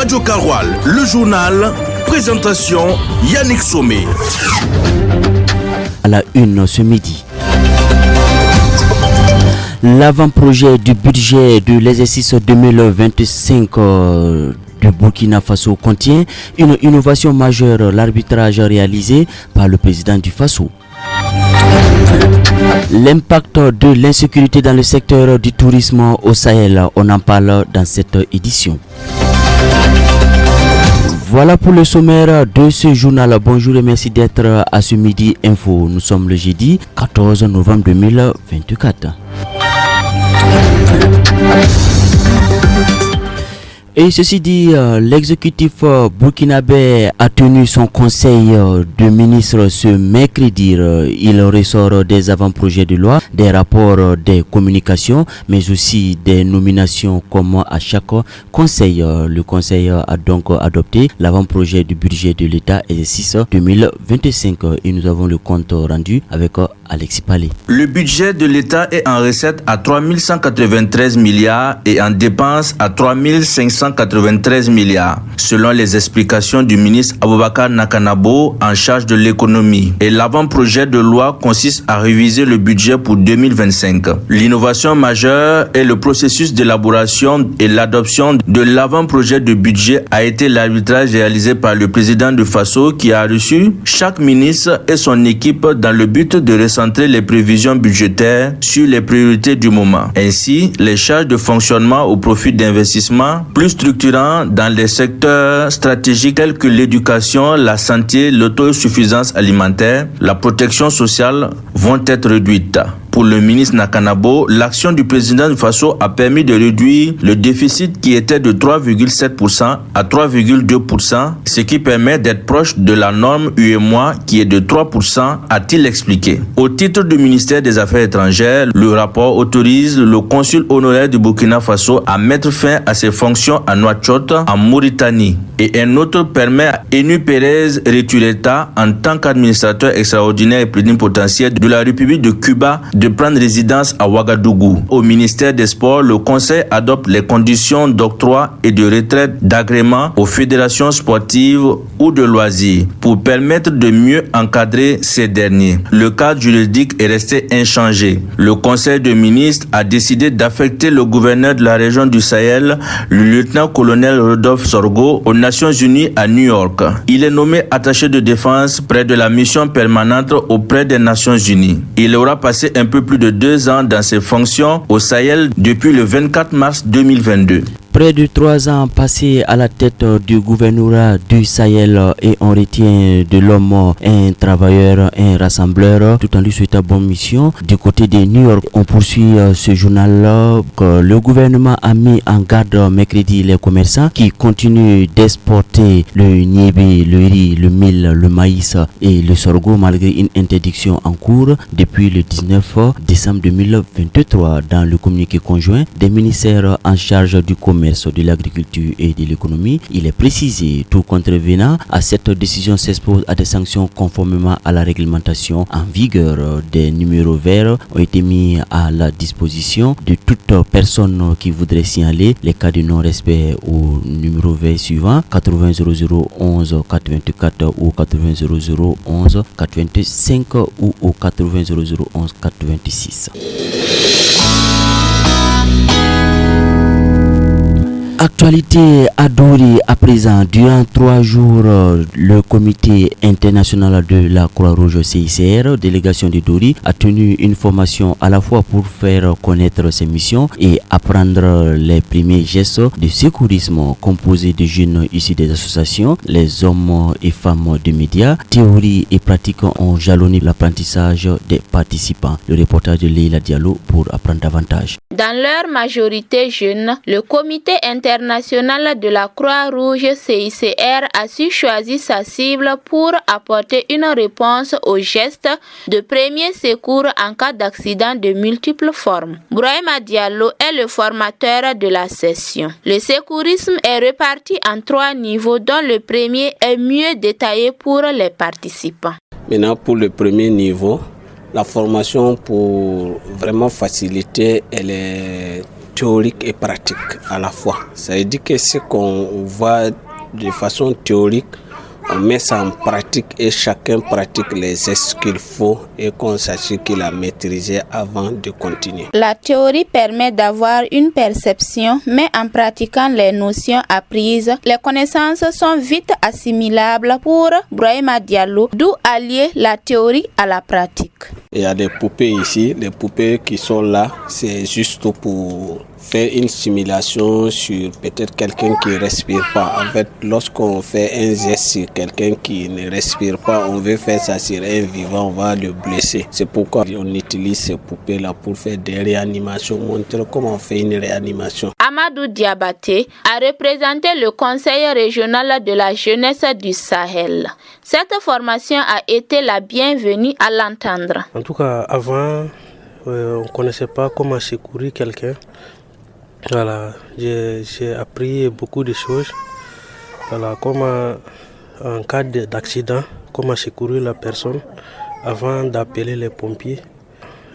Radio Karoual, le journal, présentation Yannick Somé. À la une ce midi. L'avant-projet du budget de l'exercice 2025 du Burkina Faso contient une innovation majeure, l'arbitrage réalisé par le président du Faso. L'impact de l'insécurité dans le secteur du tourisme au Sahel, on en parle dans cette édition. Voilà pour le sommaire de ce journal. Bonjour et merci d'être à ce midi info. Nous sommes le jeudi 14 novembre 2024. Et ceci dit, l'exécutif burkinabé a tenu son conseil de ministres ce mercredi. Il ressort des avant-projets de loi, des rapports, des communications, mais aussi des nominations comme à chaque conseil. Le conseil a donc adopté l'avant-projet du budget de l'État exercice 2025. Et nous avons le compte rendu avec Alexis Palais. Le budget de l'État est en recette à 3193 milliards et en dépenses à 3593 milliards, selon les explications du ministre Aboubakar Nakanabo en charge de l'économie. Et l'avant-projet de loi consiste à réviser le budget pour 2025. L'innovation majeure et le processus d'élaboration et l'adoption de l'avant-projet de budget a été l'arbitrage réalisé par le président du Faso qui a reçu chaque ministre et son équipe dans le but de recentrer les prévisions budgétaires sur les priorités du moment. Ainsi, les charges de fonctionnement au profit d'investissements plus structurants dans les secteurs stratégiques tels que l'éducation, la santé, l'autosuffisance alimentaire, la protection sociale vont être réduites. Pour le ministre Nakanabo, l'action du président du Faso a permis de réduire le déficit qui était de 3,7% à 3,2%, ce qui permet d'être proche de la norme UEMOA qui est de 3%, a-t-il expliqué. Au titre du ministère des Affaires étrangères, le rapport autorise le consul honoraire du Burkina Faso à mettre fin à ses fonctions à Nouakchott, en Mauritanie. Et un autre permet à Enu Pérez Retureta, en tant qu'administrateur extraordinaire et plénipotentiaire de la République de Cuba, de prendre résidence à Ouagadougou. Au ministère des Sports, le Conseil adopte les conditions d'octroi et de retraite d'agrément aux fédérations sportives ou de loisirs pour permettre de mieux encadrer ces derniers. Le cadre juridique est resté inchangé. Le Conseil de ministres a décidé d'affecter le gouverneur de la région du Sahel, le lieutenant-colonel Rodolphe Sorgho, aux Nations Unies à New York. Il est nommé attaché de défense près de la mission permanente auprès des Nations Unies. Il aura passé un peu plus de 2 ans dans ses fonctions au Sahel depuis le 24 mars 2022. Près de 3 ans passés à la tête du gouvernorat du Sahel et on retient de l'homme un travailleur, un rassembleur, tout en lui souhaitant bonne mission. Du côté de New York, on poursuit ce journal que le gouvernement a mis en garde mercredi les commerçants qui continuent d'exporter le niébé, le riz, le mil, le maïs et le sorgho malgré une interdiction en cours depuis le 19 décembre 2023. Dans le communiqué conjoint des ministères en charge du commerce, de l'agriculture et de l'économie, il est précisé tout contrevenant à cette décision s'expose à des sanctions conformément à la réglementation en vigueur. Des numéros verts ont été mis à la disposition de toute personne qui voudrait signaler les cas de non-respect au numéro vert suivant 80 0011 424 ou 80 0011 425 ou au 80 0011 426. Actualité à Dori à présent. Durant 3 jours, le comité international de la Croix-Rouge CICR, délégation de Dori, a tenu une formation à la fois pour faire connaître ses missions et apprendre les premiers gestes de secourisme composés de jeunes issus des associations, les hommes et femmes de médias. Théorie et pratique ont jalonné l'apprentissage des participants. Le reportage de Leila Diallo pour apprendre davantage. Dans leur majorité jeunes, le comité international de la Croix-Rouge CICR a su choisir sa cible pour apporter une réponse aux gestes de premier secours en cas d'accident de multiples formes. Brahima Diallo est le formateur de la session. Le secourisme est réparti en 3 niveaux dont le premier est mieux détaillé pour les participants. Maintenant, pour le premier niveau, la formation pour vraiment faciliter, elle est théorique et pratique à la fois. Ça veut dire que ce qu'on voit de façon théorique, on met ça en pratique et chacun pratique les gestes qu'il faut et qu'on s'assure qu'il a maîtrisé avant de continuer. La théorie permet d'avoir une perception, mais en pratiquant les notions apprises, les connaissances sont vite assimilables pour Brahima Diallo, d'où allier la théorie à la pratique. Il y a des poupées ici, les poupées qui sont là, c'est juste pour faire une simulation sur peut-être quelqu'un qui ne respire pas. En fait, lorsqu'on fait un geste sur quelqu'un qui ne respire pas, on veut faire ça sur un vivant, on va le blesser. C'est pourquoi on utilise ces poupées-là pour faire des réanimations, montrer comment on fait une réanimation. Amadou Diabaté a représenté le Conseil régional de la jeunesse du Sahel. Cette formation a été la bienvenue à l'entendre. En tout cas, avant, on ne connaissait pas comment secourir quelqu'un. Voilà, j'ai appris beaucoup de choses. Voilà, comment, en cas d'accident, comment secourir la personne avant d'appeler les pompiers.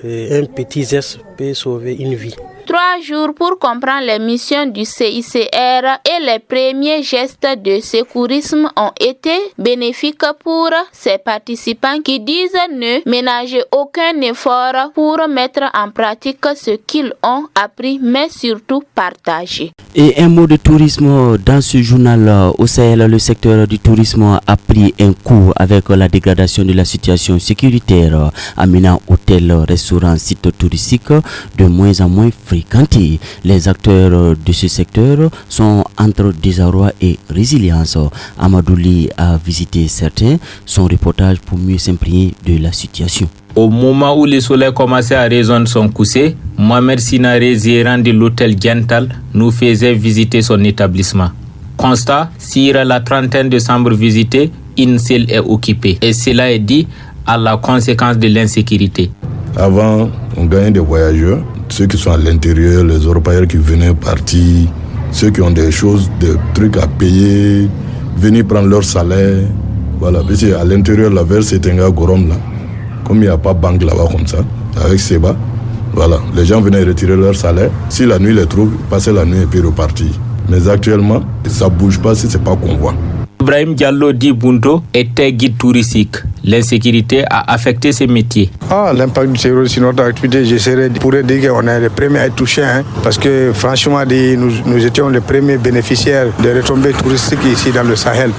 Et un petit geste peut sauver une vie. 3 jours pour comprendre les missions du CICR et les premiers gestes de secourisme ont été bénéfiques pour ces participants qui disent ne ménager aucun effort pour mettre en pratique ce qu'ils ont appris, mais surtout partager. Et un mot de tourisme dans ce journal. Au Sahel, le secteur du tourisme a pris un coup avec la dégradation de la situation sécuritaire, amenant hôtels, restaurants, sites touristiques de moins en moins fréquentés. Les acteurs de ce secteur sont entre désarroi et résilience. Amadouli a visité certains. Son reportage pour mieux s'imprégner de la situation. Au moment où le soleil commençait à résonner son coucher, Mohamed Sinaré, gérant de l'hôtel Gental, nous faisait visiter son établissement. Constat, sur la trentaine de chambres visitées, une seule est occupée. Et cela est dit à la conséquence de l'insécurité. Avant, on gagnait des voyageurs, ceux qui sont à l'intérieur, les Européens qui venaient partir, ceux qui ont des choses, des trucs à payer, venir prendre leur salaire. Voilà, parce qu'à l'intérieur, la vers Setenga Gorom, là, comme il n'y a pas de banque là-bas comme ça, avec Seba, voilà, les gens venaient retirer leur salaire. Si la nuit les trouve, passer la nuit et puis repartir. Mais actuellement, ça ne bouge pas si ce n'est pas convoi. Ibrahim Diallo Di Bunto était guide touristique. L'insécurité a affecté ses métiers. L'impact du terrorisme sur notre activité, je pourrais dire qu'on est les premiers à être touchés. Parce que franchement, nous étions les premiers bénéficiaires des retombées touristiques ici dans le Sahel.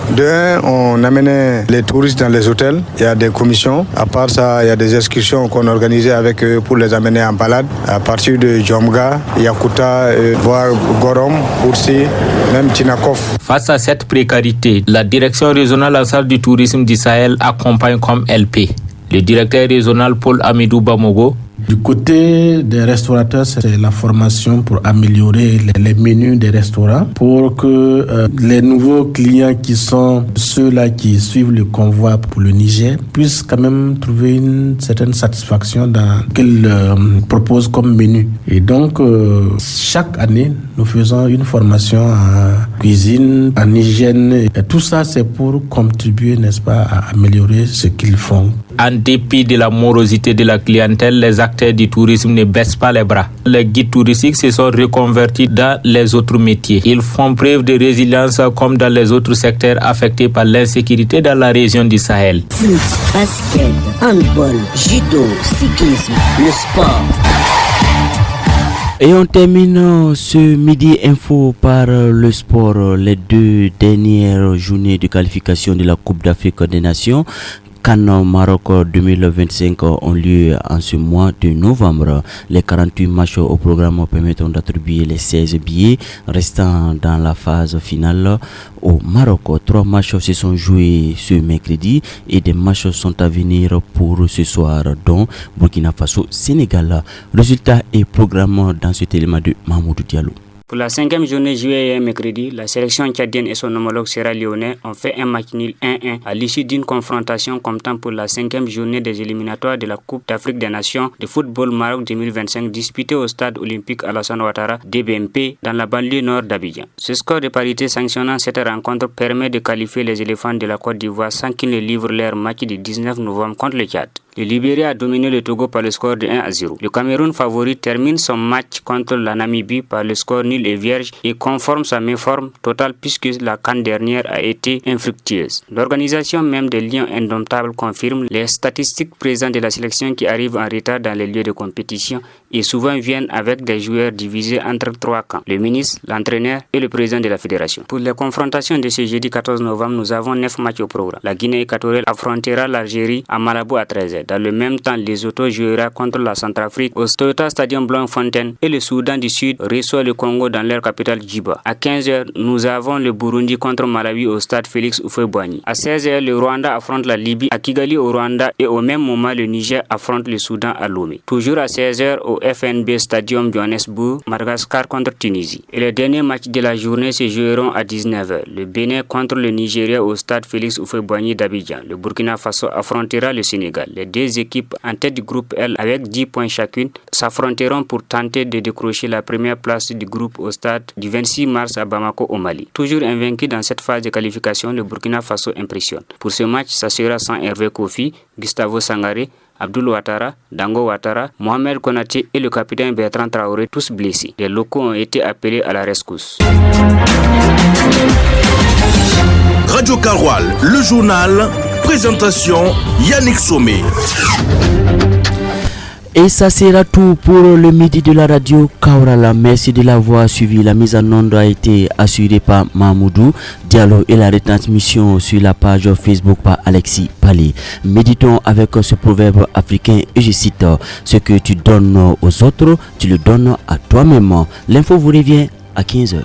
On amenait les touristes dans les hôtels. Il y a des commissions. À part ça, il y a des excursions qu'on organisait avec eux pour les amener en balade. À partir de Djomga, Yakuta, voire Gorom, Boursi, même Tinakov. Face à cette précarité, la direction régionale en charge du tourisme du Sahel accompagne comme LP. Le directeur régional Paul Amidou Bamogo. Du côté des restaurateurs, c'est la formation pour améliorer les menus des restaurants pour que les nouveaux clients qui sont ceux-là qui suivent le convoi pour le Niger puissent quand même trouver une certaine satisfaction dans ce qu'ils proposent comme menu. Et donc, chaque année, nous faisons une formation en cuisine, en hygiène. Et tout ça, c'est pour contribuer, n'est-ce pas, à améliorer ce qu'ils font. En dépit de la morosité de la clientèle, les acteurs du tourisme ne baissent pas les bras. Les guides touristiques se sont reconvertis dans les autres métiers. Ils font preuve de résilience comme dans les autres secteurs affectés par l'insécurité dans la région du Sahel. Foot, basket, handball, judo, cyclisme, le sport. Et on termine ce midi info par le sport. Les 2 dernières journées de qualification de la Coupe d'Afrique des Nations CAN Maroc 2025 ont lieu en ce mois de novembre. Les 48 matchs au programme permettront d'attribuer les 16 billets restant dans la phase finale au Maroc. 3 matchs se sont joués ce mercredi et des matchs sont à venir pour ce soir, dont Burkina Faso, Sénégal. Résultats et programme dans cet élément de Mahmoudou Diallo. Pour la 5e journée juillet et mercredi, la sélection tchadienne et son homologue sierra-léonais ont fait un match nul 1-1 à l'issue d'une confrontation comptant pour la 5e journée des éliminatoires de la Coupe d'Afrique des Nations de football Maroc 2025 disputée au stade olympique Alassane Ouattara DBMP dans la banlieue nord d'Abidjan. Ce score de parité sanctionnant cette rencontre permet de qualifier les éléphants de la Côte d'Ivoire sans qu'ils ne livrent leur match du 19 novembre contre le Tchad. Le Libéria a dominé le Togo par le score de 1-0. Le Cameroun favori termine son match contre la Namibie par le score nul et vierge et conforme sa méforme totale puisque la CAN dernière a été infructueuse. L'organisation même des Lions indomptables confirme les statistiques présentes de la sélection qui arrive en retard dans les lieux de compétition et souvent viennent avec des joueurs divisés entre 3 camps, le ministre, l'entraîneur et le président de la fédération. Pour les confrontations de ce jeudi 14 novembre, nous avons 9 matchs au programme. La Guinée équatoriale affrontera l'Algérie à Malabo à 13h. Dans le même temps, Lesotho jouera contre la Centrafrique au Toyota Stadium Bloemfontein et le Soudan du Sud reçoit le Congo dans leur capitale Djiba. À 15h, nous avons le Burundi contre Malawi au stade Félix Houphouët-Boigny. À 16h, le Rwanda affronte la Libye à Kigali au Rwanda et au même moment, le Niger affronte le Soudan à Lomé. Toujours à 16h, au FNB Stadium Johannesburg, Madagascar contre Tunisie. Et les derniers matchs de la journée se joueront à 19h. Le Bénin contre le Nigeria au stade Félix Houphouët-Boigny d'Abidjan. Le Burkina Faso affrontera le Sénégal. Les deux équipes en tête du groupe L avec 10 points chacune s'affronteront pour tenter de décrocher la première place du groupe au stade du 26 mars à Bamako au Mali. Toujours invaincu dans cette phase de qualification, le Burkina Faso impressionne. Pour ce match, ça sera sans Hervé Kofi, Gustavo Sangaré, Abdoul Ouattara, Dango Ouattara, Mohamed Konaté et le capitaine Bertrand Traoré, tous blessés. Les locaux ont été appelés à la rescousse. Radio Karoual, le journal, présentation Yannick Somé. Et ça sera tout pour le midi de la radio Kaurala. Merci de l'avoir suivi. La mise en onde a été assurée par Mahmoudou Diallo et la retransmission sur la page Facebook par Alexis Palé. Méditons avec ce proverbe africain et je cite: ce que tu donnes aux autres, tu le donnes à toi-même. L'info vous revient à 15h.